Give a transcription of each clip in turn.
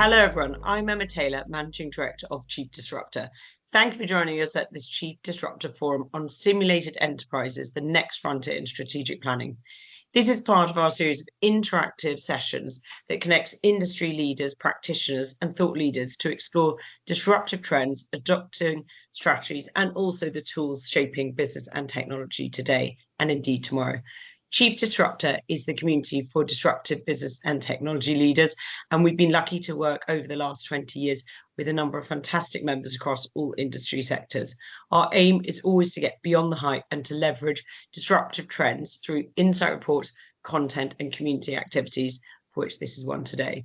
Hello, everyone. I'm Emma Taylor, Managing Director of Chief Disruptor. Thank you for joining us at this Chief Disruptor Forum on Simulated Enterprises, the next frontier in strategic planning. This is part of our series of interactive sessions that connects industry leaders, practitioners, and thought leaders to explore disruptive trends, adopting strategies, and also the tools shaping business and technology today, and indeed tomorrow. Chief Disruptor is the community for disruptive business and technology leaders, and we've been lucky to work over the last 20 years with a number of fantastic members across all industry sectors. Our aim is always to get beyond the hype and to leverage disruptive trends through insight reports, content, and community activities, for which this is one today.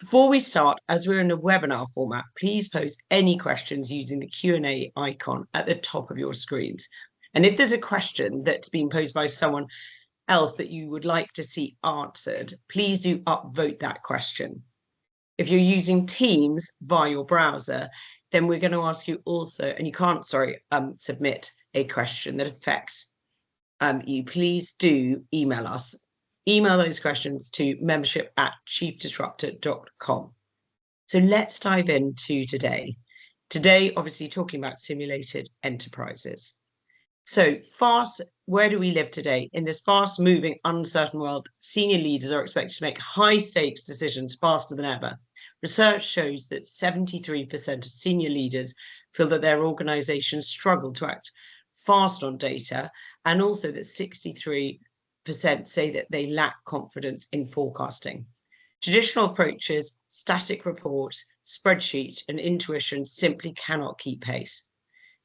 Before we start, as we're in a webinar format, please post any questions using the Q&A icon at the top of your screens. And if there's a question that's been posed by someone else that you would like to see answered, please do upvote that question. If you're using Teams via your browser, then we're going to ask you also, and you can't, submit a question that affects you, please do email us. Email those questions to membership@chiefdisruptor.com. So let's dive into today. Today, obviously talking about simulated enterprises. So where do we live today? In this fast-moving, uncertain world, senior leaders are expected to make high-stakes decisions faster than ever. Research shows that 73% of senior leaders feel that their organizations struggle to act fast on data, and also that 63% say that they lack confidence in forecasting. Traditional approaches, static reports, spreadsheets, and intuition simply cannot keep pace.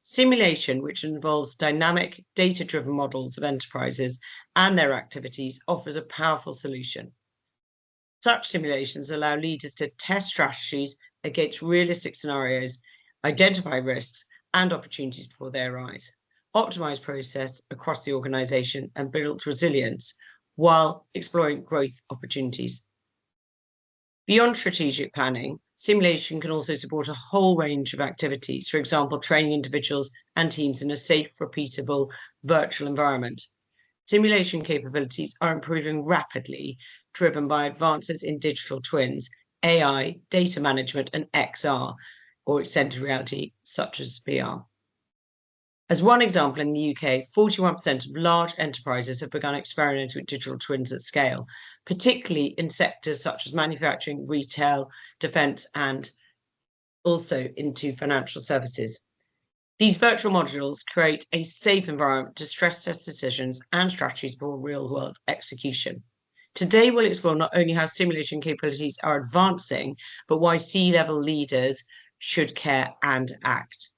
Simulation, which involves dynamic, data-driven models of enterprises and their activities, offers a powerful solution. Such simulations allow leaders to test strategies against realistic scenarios, identify risks and opportunities before they arise, optimize process across the organization, and build resilience while exploring growth opportunities. Beyond strategic planning, simulation can also support a whole range of activities, for example, training individuals and teams in a safe, repeatable virtual environment. Simulation capabilities are improving rapidly, driven by advances in digital twins, AI, data management, and XR, or extended reality, such as VR. As one example, in the UK, 41% of large enterprises have begun experimenting with digital twins at scale, particularly in sectors such as manufacturing, retail, defence, and also into financial services. These virtual modules create a safe environment to stress test decisions and strategies for real-world execution. Today, we'll explore not only how simulation capabilities are advancing, but why C-level leaders should care and act.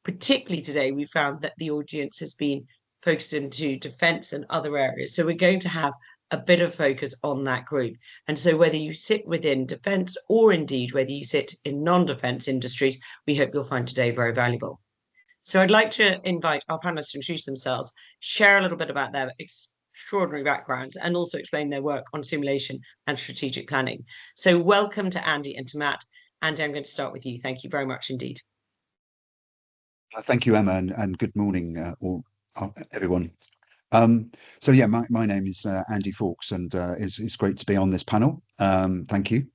Particularly today, we found that the audience has been focused into defence and other areas. So we're going to have a bit of focus on that group. And so whether you sit within defence or indeed whether you sit in non-defence industries, we hope you'll find today very valuable. So I'd like to invite our panelists to introduce themselves, share a little bit about their extraordinary backgrounds, and also explain their work on simulation and strategic planning. So welcome to Andy and to Matt. Andy, I'm going to start with you. Thank you very much indeed. Thank you, Emma, and good morning, everyone. So yeah, my name is Andy Fawkes, and it's great to be on this panel. Thank you.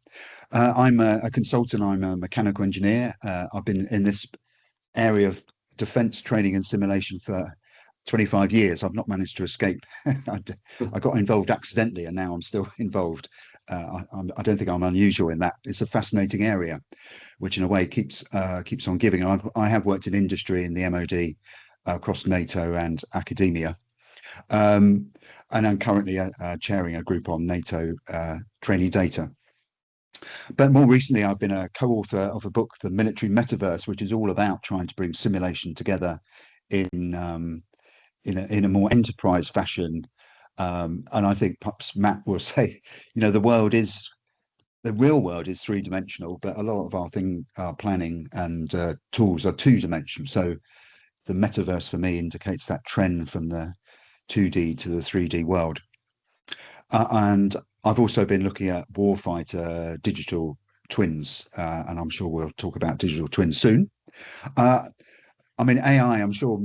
I'm a consultant. I'm a mechanical engineer. I've been in this area of defence training and simulation for 25 years. I've not managed to escape. I got involved accidentally, and now I'm still involved. I don't think I'm unusual in that. It's a fascinating area, which in a way keeps on giving. I have worked in industry, in the MOD, across NATO and academia, and I'm currently chairing a group on NATO trainee data. But more recently, I've been a co-author of a book, The Military Metaverse, which is all about trying to bring simulation together in a more enterprise fashion. And I think perhaps Matt will say, the real world is three-dimensional, but a lot of our planning and tools are two-dimensional. So the metaverse for me indicates that trend from the 2D to the 3D world. And I've also been looking at warfighter digital twins, and I'm sure we'll talk about digital twins soon. I mean, AI, I'm sure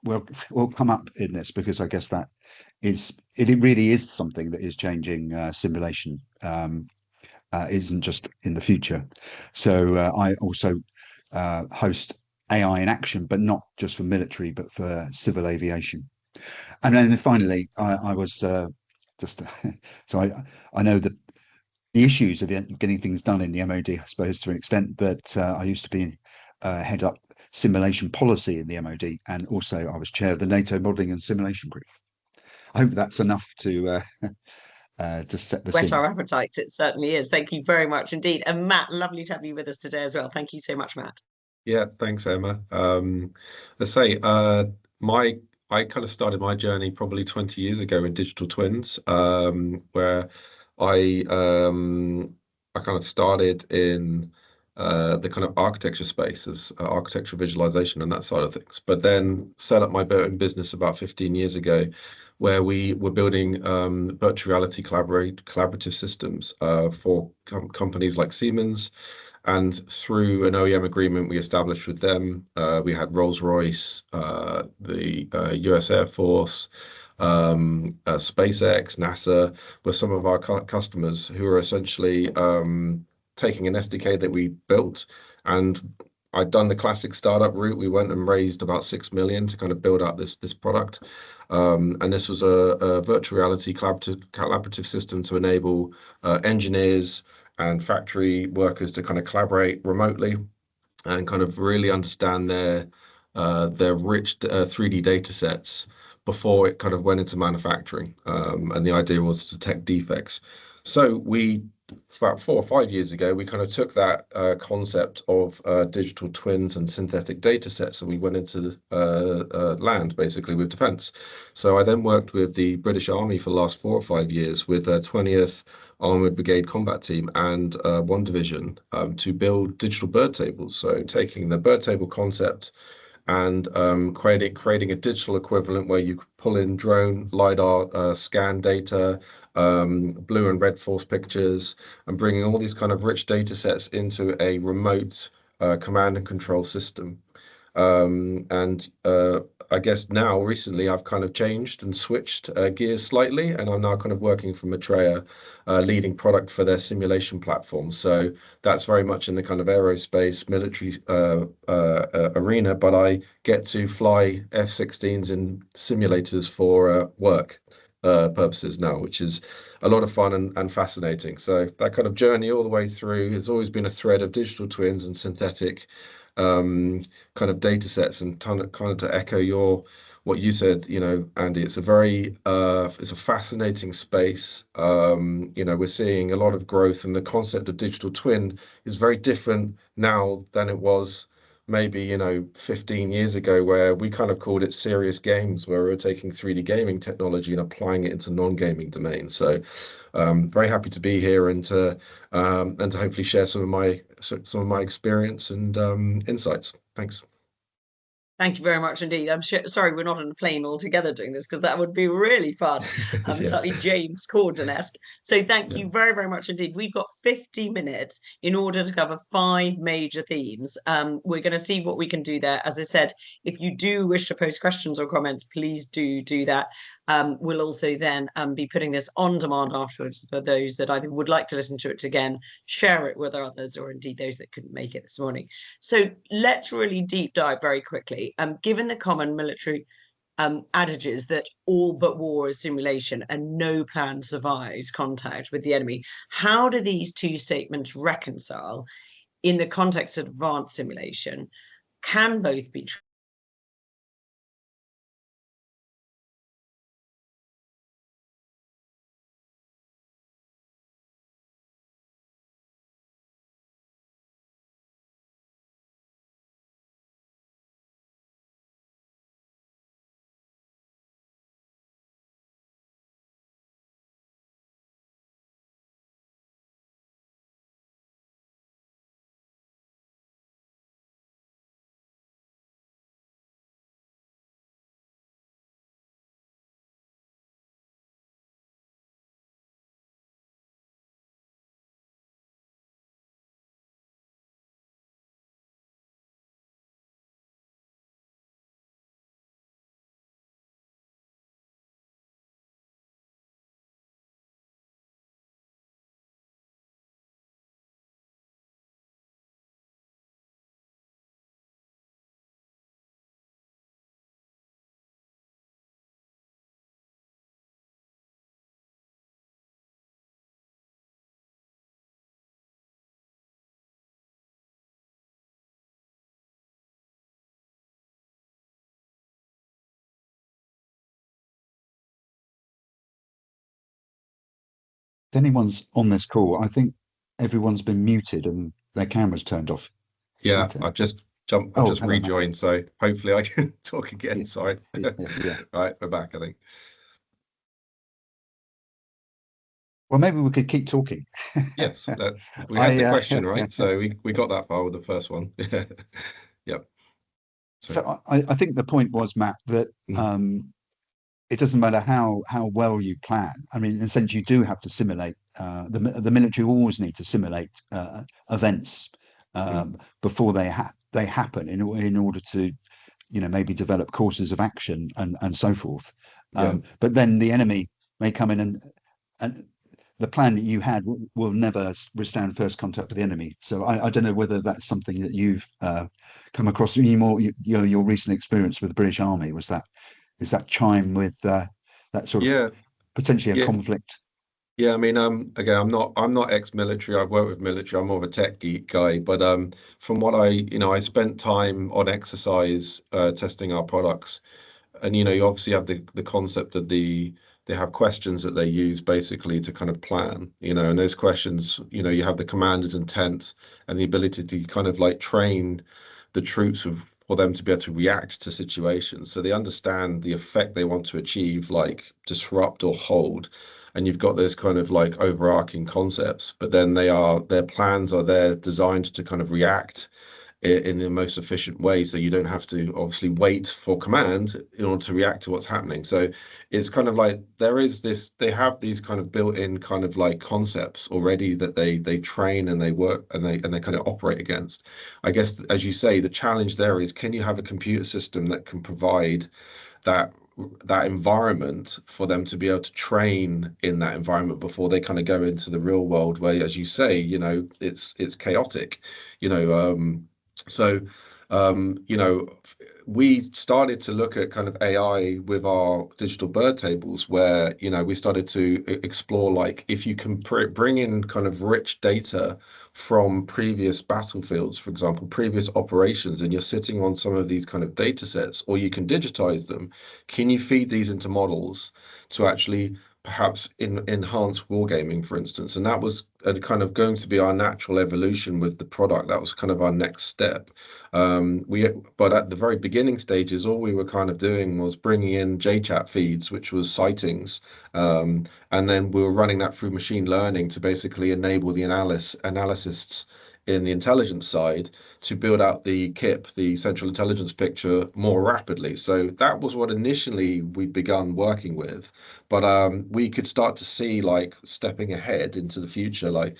will come up in this, because I guess it really is something that is changing simulation. isn't just in the future. So I also host AI in action, but not just for military, but for civil aviation. And then finally, I was just so I know the issues of getting things done in the MOD, I suppose, to an extent that I used to be head up simulation policy in the MOD, and also I was chair of the NATO modelling and simulation group. I hope that's enough to set the Whet scene. our appetites. It certainly is. Thank you very much indeed. And Matt, lovely to have you with us today as well. Thank you so much, Matt. Yeah, thanks, Emma. Let's say my I kind of started my journey probably 20 years ago in digital twins, where I I kind of started in the kind of architecture space as architectural visualization and that side of things. But then set up my own business about 15 years ago, where we were building virtual reality collaborative systems for companies like Siemens. And through an OEM agreement we established with them, we had Rolls-Royce, the US Air Force, SpaceX, NASA were some of our customers who are essentially taking an SDK that we built. And I'd done the classic startup route. We went and raised about 6 million to kind of build out this product. And this was a virtual reality collaborative system to enable engineers and factory workers to kind of collaborate remotely and kind of really understand their rich 3D data sets before it kind of went into manufacturing. And the idea was to detect defects. So about 4 or 5 years ago, we kind of took that concept of digital twins and synthetic data sets, and we went into land basically with defense. So I then worked with the British Army for the last 4 or 5 years with 20th Armored Brigade Combat Team and One Division to build digital bird tables. So taking the bird table concept and creating a digital equivalent where you could pull in drone, LiDAR, scan data, blue and red force pictures, and bringing all these kind of rich data sets into a remote command and control system. And I guess now recently I've kind of changed and switched gears slightly, and I'm now kind of working for Maitreya, leading product for their simulation platform. So that's very much in the kind of aerospace military arena, but I get to fly F-16s in simulators for work purposes now, which is a lot of fun and fascinating. So that kind of journey all the way through has always been a thread of digital twins and synthetic kind of data sets, and kind of to echo what you said, Andy, it's a fascinating space. We're seeing a lot of growth, and the concept of digital twin is very different now than it was maybe 15 years ago, where we kind of called it serious games, where we were taking 3D gaming technology and applying it into non-gaming domains. So very happy to be here and to hopefully share some of my experience and insights. Thanks. Thank you very much indeed. I'm sorry we're not on a plane all together doing this, because that would be really fun. Yeah. Slightly James Corden-esque. So thank Yeah. you very, very much indeed. We've got 50 minutes in order to cover 5 major themes. We're going to see what we can do there. As I said, if you do wish to post questions or comments, please do that. We'll also then be putting this on demand afterwards for those that either would like to listen to it again, share it with others, or indeed those that couldn't make it this morning. So let's really deep dive very quickly. Given the common military adages that all but war is simulation and no plan survives contact with the enemy, how do these two statements reconcile in the context of advanced simulation? Can both be true? anyone's on this call, I think everyone's been muted and their camera's turned off. Yeah, Matt, I've just oh, hello, Matt. rejoined, so hopefully I can talk again. Yeah, Sorry. yeah. Right, we're back, I think. Well, maybe we could keep talking. Yes, we had the question, Yeah. right? So we got that far with the first one. Yep. Sorry. So I think the point was, Matt, that Mm. it doesn't matter how well you plan. I mean, in a sense, you do have to simulate. The military always need to simulate events before they happen in order to, maybe develop courses of action and so forth. Yeah. But then the enemy may come in and the plan that you had will never withstand first contact with the enemy. So I don't know whether that's something that you've come across. Your recent experience with the British Army is that chime with that sort of Yeah. potentially a Yeah. conflict. Yeah, I mean, again, I'm not ex-military. I've worked with military. I'm more of a tech geek guy. But from what I spent time on exercise testing our products, and you obviously have the concept of they have questions that they use basically to kind of plan. And those questions, you have the commander's intent and the ability to kind of like train the troops for them to be able to react to situations. So they understand the effect they want to achieve, like disrupt or hold. And you've got those kind of like overarching concepts, but then their plans are there designed to kind of react in the most efficient way, so you don't have to obviously wait for command in order to react to what's happening. So it's kind of like they have these kind of built-in kind of like concepts already that they train and they work and they kind of operate against. I guess, as you say, the challenge there is, can you have a computer system that can provide that that environment for them to be able to train in that environment before they kind of go into the real world where, as you say, it's chaotic, you know so, we started to look at kind of AI with our digital bird tables, where, we started to explore, like, if you can bring in kind of rich data from previous battlefields, for example, previous operations, and you're sitting on some of these kind of data sets, or you can digitize them, can you feed these into models to actually perhaps enhance wargaming, for instance? And that was kind of going to be our natural evolution with the product. That was kind of our next step. But at the very beginning stages, all we were kind of doing was bringing in JChat feeds, which was sightings, and then we were running that through machine learning to basically enable the analysts in the intelligence side to build out the KIP, the central intelligence picture, more rapidly. So that was what initially we'd begun working with. But we could start to see, like, stepping ahead into the future, like,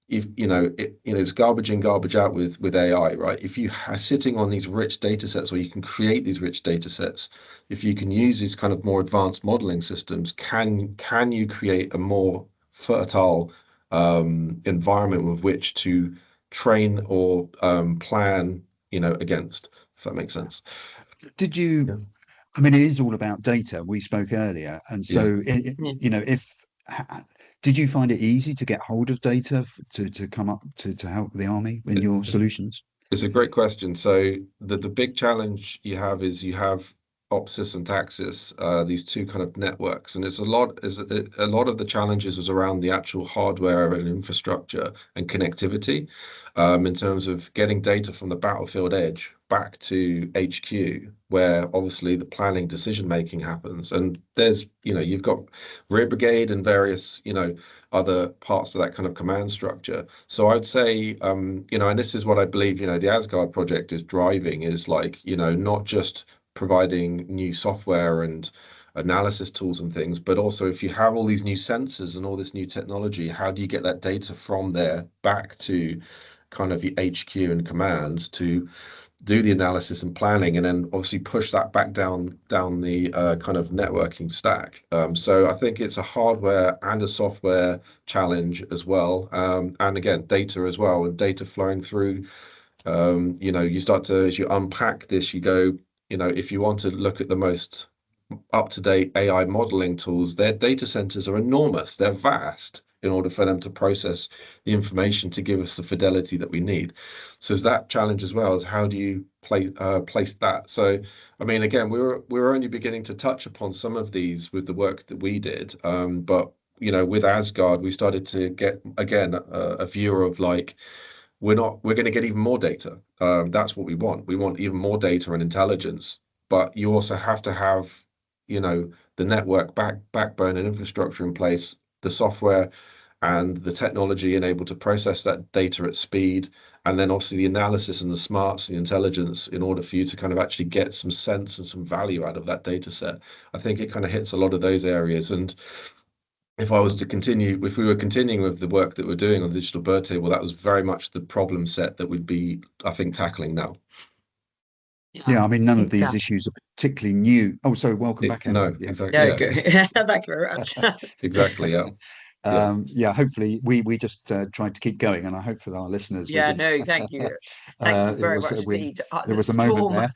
if it's garbage in, garbage out with AI, right? If you are sitting on these rich data sets, or you can create these rich data sets, if you can use these kind of more advanced modeling systems, can you create a more fertile environment with which to train or plan, against, if that makes sense. Did you? Yeah. I mean, it is all about data. We spoke earlier, and Yeah. so if did you find it easy to get hold of data to come up to help the army in your It's, solutions? it's a great question. So the big challenge you have is you have Opsys and Taxis, these two kind of networks, and it's a lot of the challenges was around the actual hardware and infrastructure and connectivity, in terms of getting data from the battlefield edge back to HQ, where obviously the planning decision making happens. And there's, you've got rear brigade and various, other parts of that kind of command structure. So I'd say, and this is what I believe, the Asgard project is driving, is like, not just providing new software and analysis tools and things, but also, if you have all these new sensors and all this new technology, how do you get that data from there back to kind of the HQ and command to do the analysis and planning, and then obviously push that back down the kind of networking stack. So I think it's a hardware and a software challenge as well, and again, data as well, and data flowing through. You start to, as you unpack this, you go, if you want to look at the most up-to-date AI modeling tools, their data centers are enormous. They're vast in order for them to process the information to give us the fidelity that we need. So is that challenge as well, as how do you place that? So, I mean, again, we were only beginning to touch upon some of these with the work that we did, but with Asgard, we started to get again a view of like we're going to get even more data. That's what we want. We want even more data and intelligence, but you also have to have, the network backbone and infrastructure in place, the software and the technology enabled to process that data at speed, and then obviously the analysis and the smarts, the intelligence, in order for you to kind of actually get some sense and some value out of that data set. I think it kind of hits a lot of those areas. And if we were continuing with the work that we're doing on digital bird table, that was very much the problem set that we'd be, I think, tackling now. Yeah, I mean, none of these exactly. issues are particularly new. Oh, sorry, welcome back, Andy. No, Yeah. exactly. Yeah, Yeah, good. Thank you very much. exactly. Yeah. Yeah. Yeah, hopefully we just tried to keep going, and I hope for our listeners we Yeah, did. no, thank you. Thank you It very was much indeed. there The was a moment storm, there.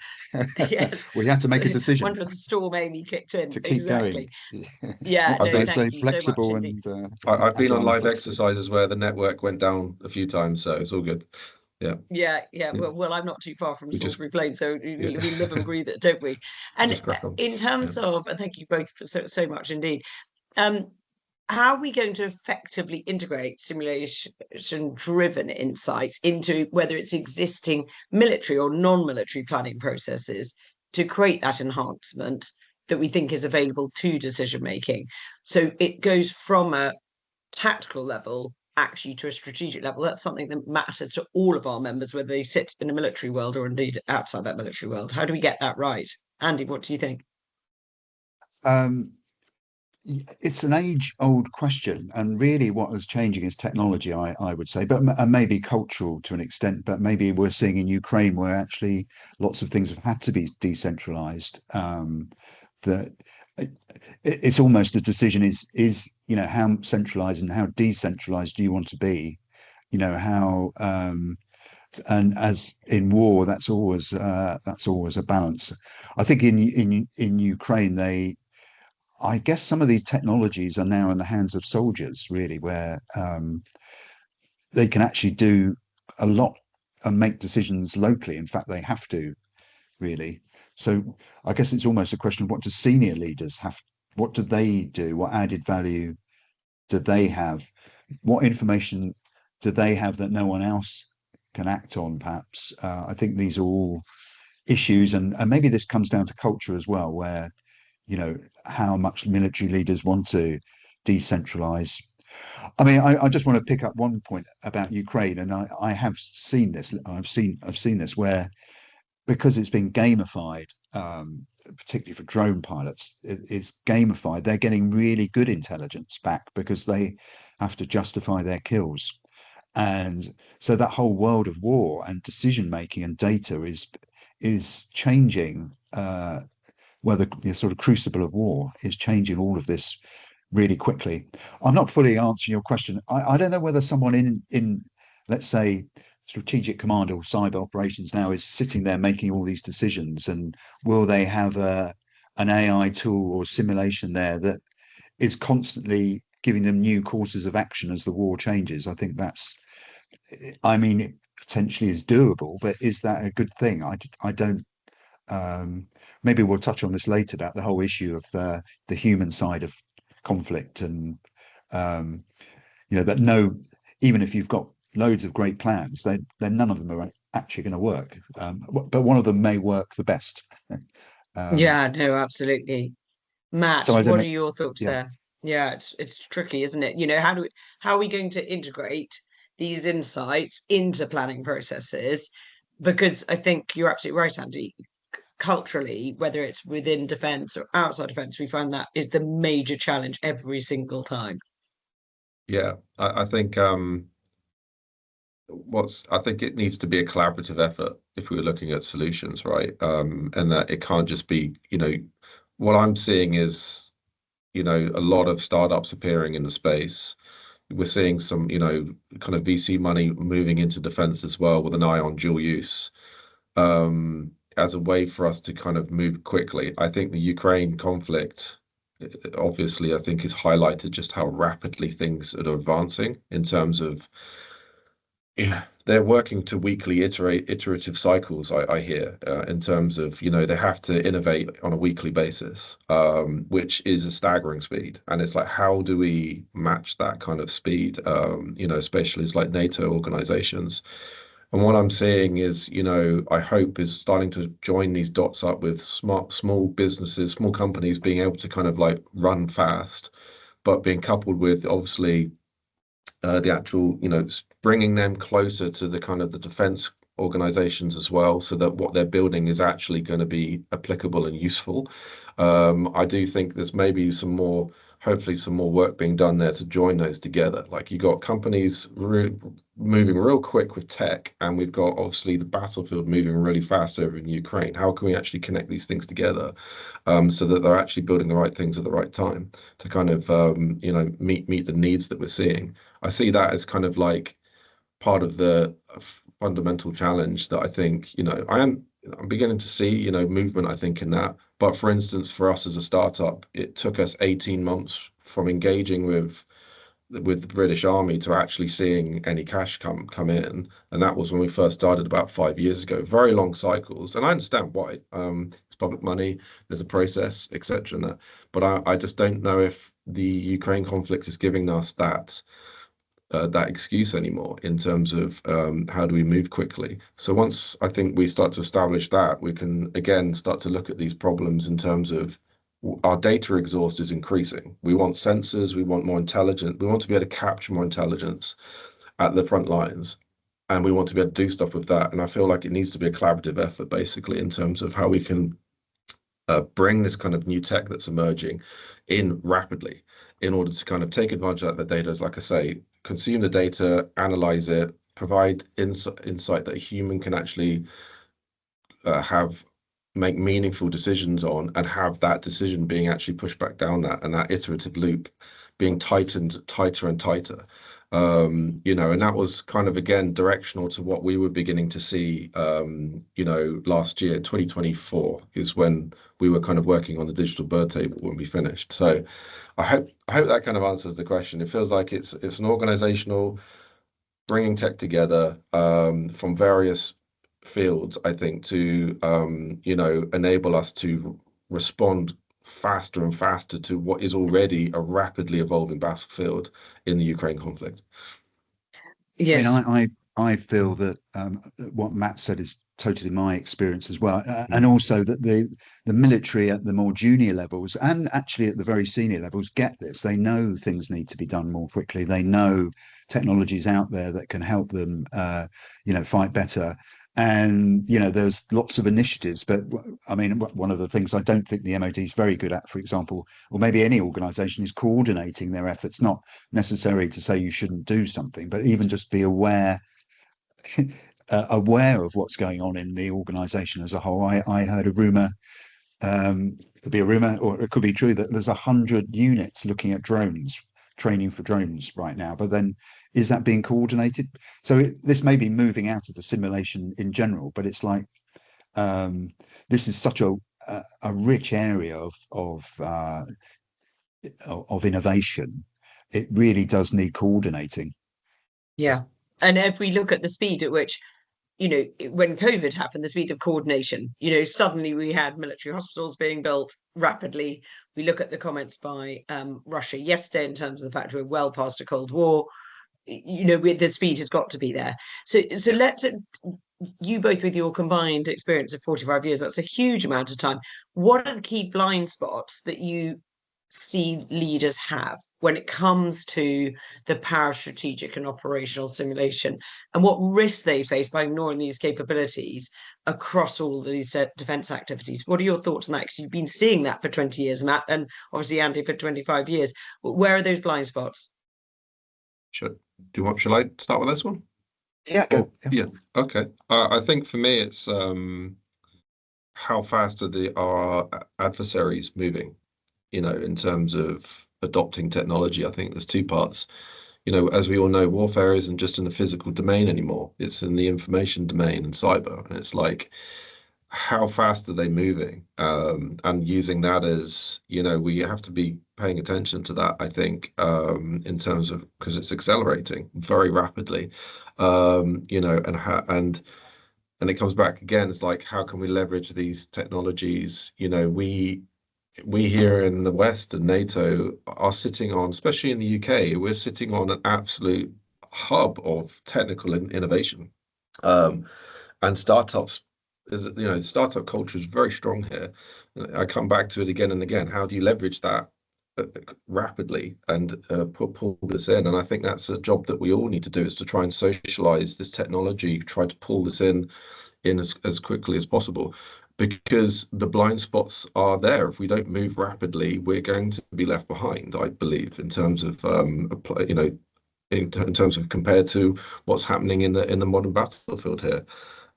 yes, We had to make a decision wonder if the storm Amy kicked in. to keep going. Exactly. Yeah, What I've do no, they been thank say? you so much Flexible indeed. I've been on agile and live flexible. exercises where the network went down a few times, so it's all good. Yeah. Yeah, yeah. Yeah. Well, I'm not too far from We just Salisbury Plain, so yeah, we live and breathe it, don't we? And just crack on. in Yeah. terms of, and thank you both for so much indeed. Um, how are we going to effectively integrate simulation-driven insights into whether it's existing military or non-military planning processes to create that enhancement that we think is available to decision making? So it goes from a tactical level actually to a strategic level. That's something that matters to all of our members, whether they sit in a military world or indeed outside that military world. How do we get that right? Andy, what do you think? Um, it's an age-old question, and really what is changing is technology, I would say, but and maybe cultural to an extent. But maybe we're seeing in Ukraine where actually lots of things have had to be decentralized. That it's almost a decision is how centralized and how decentralized do you want to be? How and as in war, that's always a balance. I think in Ukraine I guess some of these technologies are now in the hands of soldiers, really, where they can actually do a lot and make decisions locally. In fact, they have to, really. So I guess it's almost a question of what do senior leaders have? What do they do? What added value do they have? What information do they have that no one else can act on, perhaps? I think these are all issues, and maybe this comes down to culture as well, where how much military leaders want to decentralize. I mean, I just want to pick up one point about Ukraine, and I have seen this. I've seen this where because it's been gamified, particularly for drone pilots, it's gamified. They're getting really good intelligence back because they have to justify their kills, and so that whole world of war and decision making and data is changing. Where the sort of crucible of war is changing all of this really quickly. I'm not fully answering your question. I don't know whether someone in let's say strategic command or cyber operations now is sitting there making all these decisions, and will they have an AI tool or simulation there that is constantly giving them new courses of action as the war changes? I think I mean, it potentially is doable, but is that a good thing? I don't. Maybe we'll touch on this later about the whole issue of the human side of conflict, and um, that even if you've got loads of great plans, then none of them are actually going to work. But one of them may work the best. um, Yeah, no, absolutely. Matt, so I don't what know. are your thoughts Yeah. there? Yeah, it's tricky, isn't it? How are we going to integrate these insights into planning processes? Because I think you're absolutely right, Andy. Culturally, whether it's within defence or outside defence, we find that is the major challenge every single time. Yeah. I think I think it needs to be a collaborative effort if we were looking at solutions, right? And that it can't just be, what I'm seeing is, a lot of startups appearing in the space. We're seeing some, kind of VC money moving into defense as well with an eye on dual use, as a way for us to kind of move quickly. I think the Ukraine conflict, obviously, I think has highlighted just how rapidly things are advancing in terms of they're working to weekly iterative cycles, I hear, in terms of, they have to innovate on a weekly basis, which is a staggering speed. And it's like, how do we match that kind of speed, especially as like NATO organizations? And what I'm seeing is, I hope is starting to join these dots up with small businesses, small companies being able to kind of like run fast, but being coupled with obviously the actual, bringing them closer to the kind of the defense organizations as well, so that what they're building is actually going to be applicable and useful. I do think there's maybe hopefully some more work being done there to join those together. Like you got companies moving real quick with tech, and we've got obviously the battlefield moving really fast over in Ukraine. How can we actually connect these things together, so that they're actually building the right things at the right time to kind of meet the needs that we're seeing? I see that as kind of like part of the fundamental challenge that I think, I'm beginning to see, movement, I think, in that. But for instance, for us as a startup, it took us 18 months from engaging with the British Army to actually seeing any cash come in. And that was when we first started about 5 years ago. Very long cycles. And I understand why. It's public money, there's a process, etc. But I just don't know if the Ukraine conflict is giving us that excuse anymore in terms of how do we move quickly. So once I think we start to establish that, we can again start to look at these problems in terms of our data exhaust is increasing. We want sensors, we want more intelligent, we want to be able to capture more intelligence at the front lines, and we want to be able to do stuff with that. And I feel like it needs to be a collaborative effort, basically, in terms of how we can bring this kind of new tech that's emerging in rapidly in order to kind of take advantage of that data, as like I say, consume the data, analyze it, provide insight that a human can actually make meaningful decisions on, and have that decision being actually pushed back down that, and that iterative loop being tightened tighter and tighter. And that was kind of, again, directional to what we were beginning to see, last year, 2024 is when we were kind of working on the digital bird table when we finished. So I hope that kind of answers the question. It feels like it's an organizational bringing tech together from various fields, I think, to enable us to respond faster and faster to what is already a rapidly evolving battlefield in the Ukraine conflict. Yes. I mean, I feel that what Matt said is totally my experience as well, and also that the military at the more junior levels, and actually at the very senior levels, get this. They know things need to be done more quickly. They know technologies out there that can help them, fight better. And there's lots of initiatives, but I mean, one of the things I don't think the MOD is very good at, for example, or maybe any organisation, is coordinating their efforts. Not necessary to say you shouldn't do something, but even just be aware of what's going on in the organisation as a whole. I heard a rumour, could be a rumour or it could be true, that there's 100 units looking at drones, training for drones right now. But then, is that being coordinated? So this may be moving out of the simulation in general, but it's like this is such a rich area of innovation. It really does need coordinating. Yeah. And if we look at the speed at which, when COVID happened, the speed of coordination, suddenly we had military hospitals being built rapidly. We look at the comments by Russia yesterday in terms of the fact we're well past a Cold War. The speed has got to be there. So let's, you both with your combined experience of 45 years, that's a huge amount of time. What are the key blind spots that you see leaders have when it comes to the parastrategic and operational simulation, and what risks they face by ignoring these capabilities across all these defense activities? What are your thoughts on that? Because you've been seeing that for 20 years, Matt, and obviously Andy for 25 years. Where are those blind spots? Shall I start with this one? Yeah, go. Yeah. Okay. I think for me, it's how fast are our adversaries moving? In terms of adopting technology. I think there's two parts. As we all know, warfare isn't just in the physical domain anymore. It's in the information domain and cyber. And it's like, how fast are they moving? And using that as, we have to be paying attention to that, I think, in terms of, because it's accelerating very rapidly, and it comes back again, it's like, how can we leverage these technologies? We here in the West and NATO are sitting on, especially in the UK, we're sitting on an absolute hub of technical innovation. And startups startup culture is very strong here. I come back to it again and again. How do you leverage that rapidly and pull this in? And I think that's a job that we all need to do, is to try and socialize this technology, try to pull this in as quickly as possible, because the blind spots are there. If we don't move rapidly, we're going to be left behind, I believe, in terms of in terms of compared to what's happening in the modern battlefield here.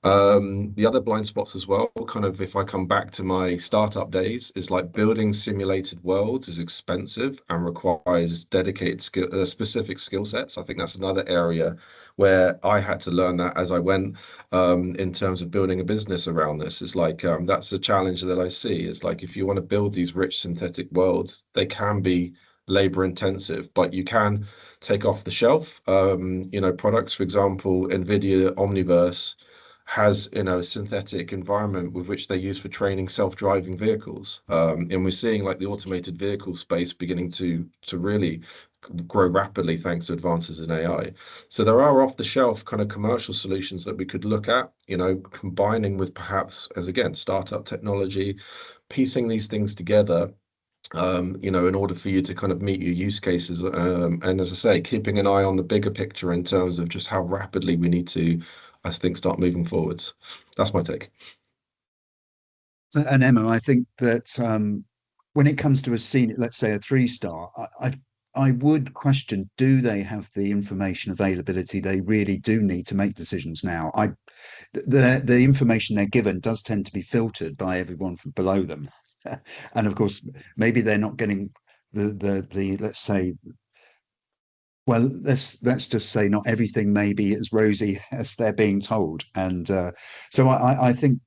The other blind spots as well, kind of, if I come back to my startup days, is like building simulated worlds is expensive and requires dedicated specific skill sets. I think that's another area where I had to learn that as I went, in terms of building a business around this. It's like, that's a challenge that I see. It's like, if you want to build these rich synthetic worlds, they can be labor intensive, but you can take off the shelf, products. For example, NVIDIA Omniverse has, a synthetic environment with which they use for training self-driving vehicles. And we're seeing like the automated vehicle space beginning to really grow rapidly thanks to advances in AI. So there are off-the-shelf kind of commercial solutions that we could look at, combining with perhaps, as again, startup technology, piecing these things together, in order for you to kind of meet your use cases. And as I say, keeping an eye on the bigger picture in terms of just how rapidly we need to, I think, start moving forwards. That's my take. And Emma, I think that when it comes to a senior, let's say a 3-star, I would question, do they have the information availability they really do need to make decisions now? The information they're given does tend to be filtered by everyone from below them. And of course, maybe they're not getting the let's say, well, let's just say not everything may be as rosy as they're being told. And so I think,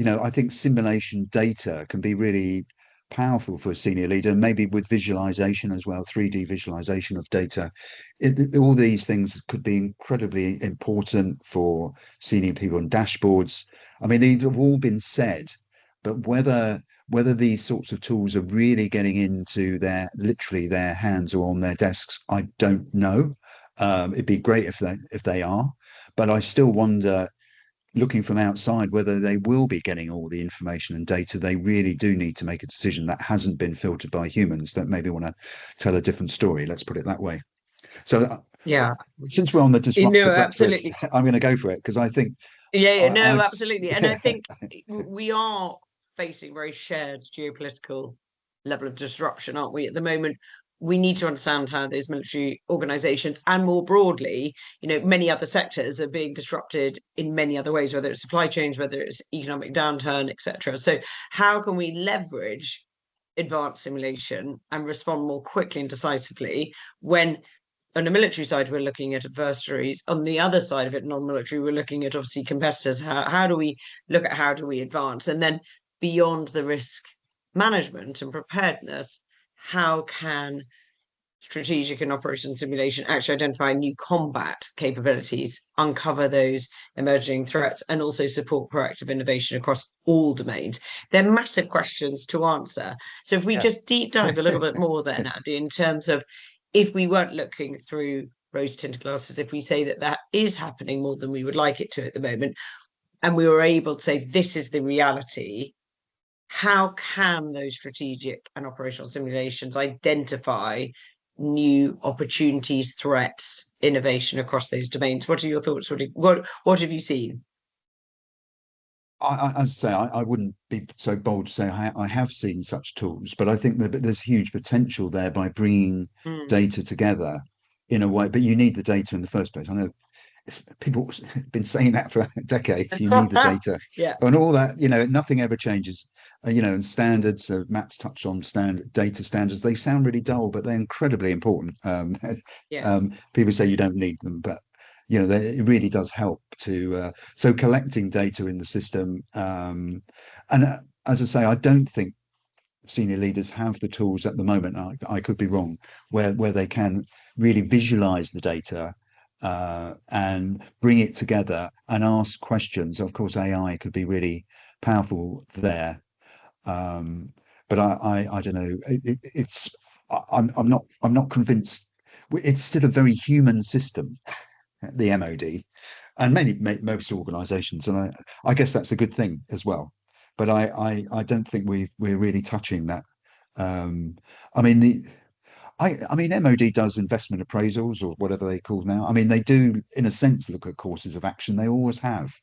I think simulation data can be really powerful for a senior leader, and maybe with visualization as well, 3D visualization of data. All these things could be incredibly important for senior people and dashboards. I mean, these have all been said, but whether these sorts of tools are really getting into literally their hands or on their desks, I don't know. It'd be great if they are, but I still wonder, looking from outside, whether they will be getting all the information and data they really do need to make a decision that hasn't been filtered by humans that maybe want to tell a different story. Let's put it that way. So Yeah, since we're on the disruptor breakfast, absolutely. I'm going to go for it, because I think Yeah, no, I've absolutely. And I think we are facing very shared geopolitical level of disruption, aren't we? At the moment, we need to understand how those military organizations, and more broadly, many other sectors are being disrupted in many other ways, whether it's supply chains, whether it's economic downturn, etc. So how can we leverage advanced simulation and respond more quickly and decisively when, on the military side, we're looking at adversaries. On the other side of it, non-military, we're looking at obviously competitors. How do we look at how do we advance? And then beyond the risk management and preparedness, how can strategic and operation simulation actually identify new combat capabilities, uncover those emerging threats, and also support proactive innovation across all domains? They're massive questions to answer. So if we just deep dive a little bit more then, Andy, in terms of, if we weren't looking through rose-tinted glasses, if we say that is happening more than we would like it to at the moment, and we were able to say this is the reality, how can those strategic and operational simulations identify new opportunities, threats, innovation across those domains? What are your thoughts? What have you seen? I'd say I wouldn't be so bold to say I have seen such tools, but I think that there's huge potential there by bringing data together in a way. But you need the data in the first place. I know people have been saying that for decades. You need the data, Yeah. and all that. Nothing ever changes. And standards. Matt's touched on data standards. They sound really dull, but they're incredibly important. Yes. People say you don't need them, but it really does help to so collecting data in the system, and as I say, I don't think senior leaders have the tools at the moment. I could be wrong, where they can really visualize the data and bring it together and ask questions. Of course, AI could be really powerful there, but I don't know. I'm not convinced. It's still a very human system, the MOD, and most organisations, and I guess that's a good thing as well. But I don't think we're really touching that. I mean I mean MOD does investment appraisals or whatever they call now. I mean they do in a sense look at courses of action. They always have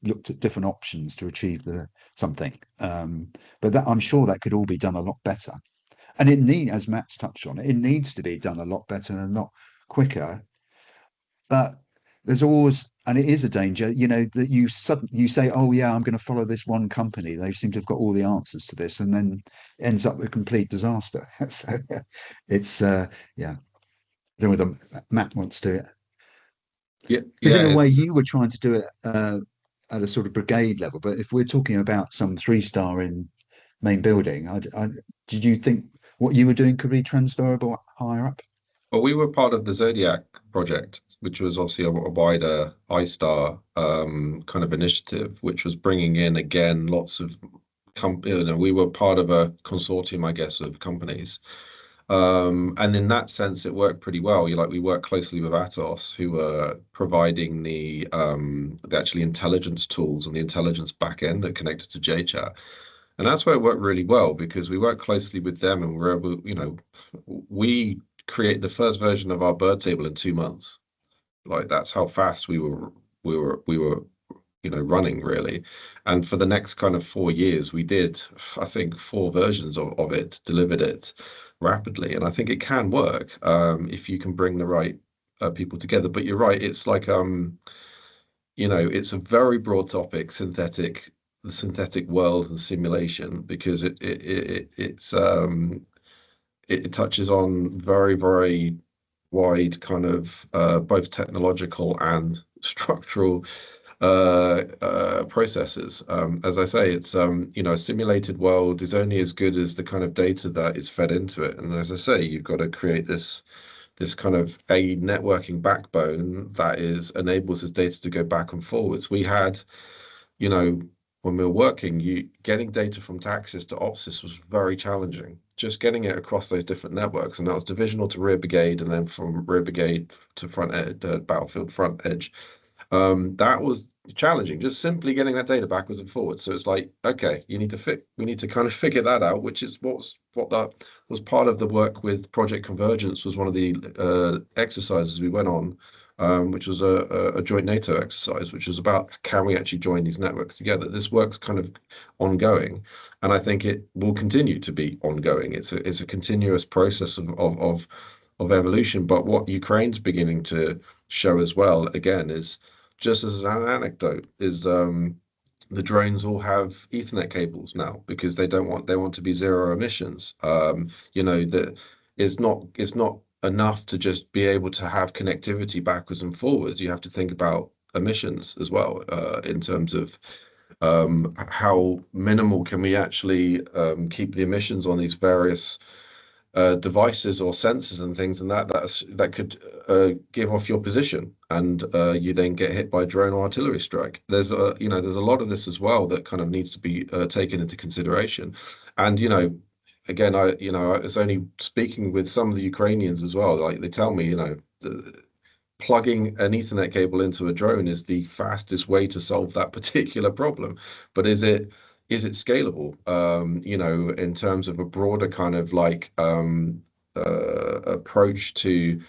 looked at different options to achieve the something. But that I'm sure that could all be done a lot better. And as Matt's touched on, it needs to be done a lot better and a lot quicker. But there's always, and it is a danger, that you say, oh yeah, I'm going to follow this one company. They seem to have got all the answers to this, and then ends up a complete disaster. So it's yeah. I don't know whether Matt wants to, Yeah, because yeah, in a way it's you were trying to do it at a sort of brigade level, but if we're talking about some 3-star in main building, did you think what you were doing could be transferable higher up? well, we were part of the Zodiac project, which was obviously a wider iStar kind of initiative, which was bringing in again lots of we were part of a consortium, I guess, of companies. And in that sense, it worked pretty well. We worked closely with Atos, who were providing the actually intelligence tools and the intelligence backend that connected to JChat. And that's where it worked really well because we worked closely with them and we were able, we create the first version of our bird table in 2 months. Like that's how fast we were running really. And for the next kind of 4 years, we did, I think, 4 versions of it, delivered it rapidly. And I think it can work if you can bring the right people together. But you're right, it's like it's a very broad topic, the synthetic world and simulation, because it touches on very, very wide kind of both technological and structural processes. As I say, it's a simulated world is only as good as the kind of data that is fed into it. And as I say, you've got to create this kind of a networking backbone that enables this data to go back and forwards. We had, when we were working, getting data from Taxis to Opsis was very challenging. Just getting it across those different networks, and that was divisional to rear brigade, and then from rear brigade to front edge, battlefield front edge. That was challenging, just simply getting that data backwards and forwards. So it's like, okay, we need to kind of figure that out, which is what that was part of the work with Project Convergence, was one of the exercises we went on, which was a joint NATO exercise, which was about can we actually join these networks together. This work's kind of ongoing, and I think it will continue to be ongoing. It's a continuous process of evolution. But what Ukraine's beginning to show as well, again, is just as an anecdote, is the drones all have Ethernet cables now because they want to be zero emissions. That it's not enough to just be able to have connectivity backwards and forwards. You have to think about emissions as well, in terms of how minimal can we actually keep the emissions on these various devices or sensors and things, and that could give off your position, and you then get hit by a drone or artillery strike. There's a lot of this as well that kind of needs to be taken into consideration. And again, I was only speaking with some of the Ukrainians as well. Like they tell me, plugging an Ethernet cable into a drone is the fastest way to solve that particular problem. But is it scalable? In terms of a broader kind of like approach to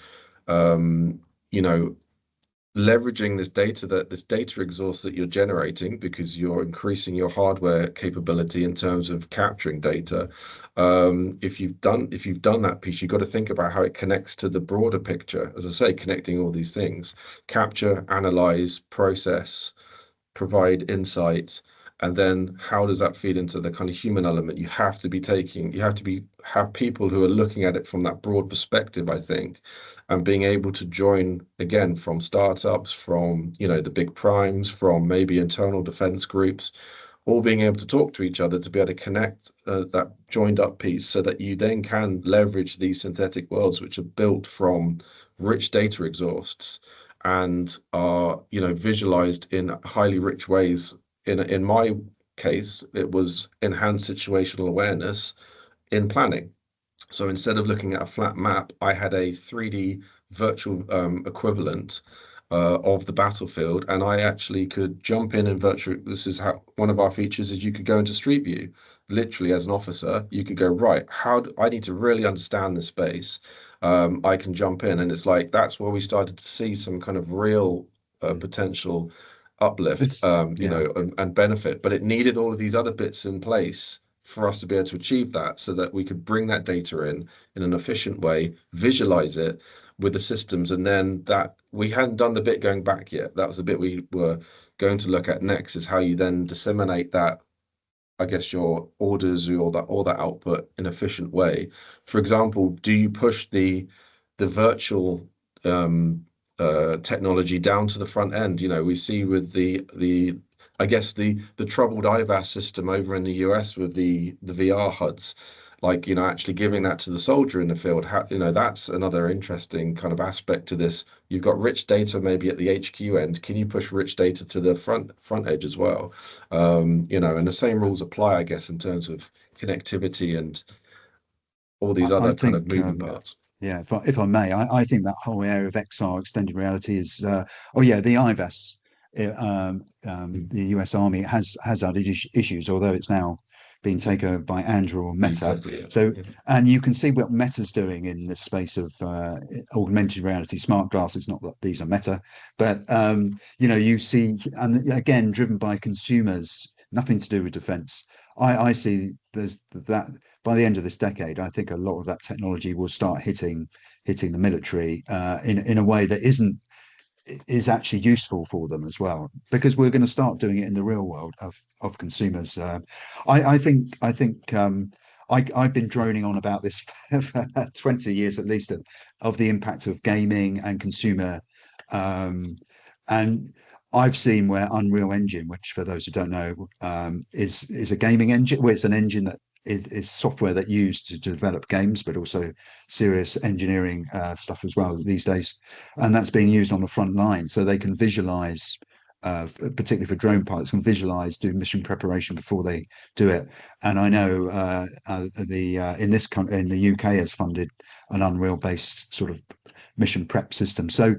leveraging this data exhaust that you're generating, because you're increasing your hardware capability in terms of capturing data. If you've done that piece, you've got to think about how it connects to the broader picture. As I say, connecting all these things: capture, analyze, process, provide insight, And then how does that feed into the kind of human element? You have to have people who are looking at it from that broad perspective, I think, and being able to join again from startups, from, you know, the big primes, from maybe internal defense groups, all being able to talk to each other to be able to connect that joined up piece so that you then can leverage these synthetic worlds, which are built from rich data exhausts and are, you know, visualized in highly rich ways. In my case, it was enhanced situational awareness in planning. So instead of looking at a flat map, I had a 3D virtual equivalent of the battlefield, and I actually could jump in and virtual. This is how one of our features is you could go into Street View. Literally, as an officer, you could go, right, how do I need to really understand this space? I can jump in, and it's like that's where we started to see some kind of real potential uplift, It's you yeah. know, and benefit. But it needed all of these other bits in place for us to be able to achieve that, so that we could bring that data in an efficient way, visualize it with the systems, and then that we hadn't done the bit going back yet. That was the bit we were going to look at next, is how you then disseminate that, I guess, your orders or that output in an efficient way. For example, do you push the virtual technology down to the front end? You know, we see with the I guess the troubled IVAS system over in the US with the VR HUDs, like, you know, actually giving that to the soldier in the field. How, you know, that's another interesting kind of aspect to this. You've got rich data maybe at the HQ end. Can you push rich data to the front edge as well? You know, and the same rules apply, I guess, in terms of connectivity and all these I other kind of think moving parts. yeah, if I may, I think that whole area of XR extended reality is oh yeah, the IVAS, the US Army has had issues, although it's now been taken over by Andrew or Meta. Exactly. Yeah. So, Yeah. and you can see what Meta's doing in this space of augmented reality, smart glasses. Not that these are Meta, but you know, you see, and again, driven by consumers, nothing to do with defense. I see there's that by the end of this decade, I think a lot of that technology will start hitting the military in a way that is actually useful for them as well, because we're going to start doing it in the real world of consumers. I think I've been droning on about this for 20 years at least of the impact of gaming and consumer, and I've seen where Unreal Engine, which for those who don't know, is a gaming engine, where it's an engine that is software that used to develop games, but also serious engineering stuff as well these days, and that's being used on the front line, so they can visualize. Particularly for drone pilots, can visualize, do mission preparation before they do it. And I know in the UK has funded an Unreal based sort of mission prep system. So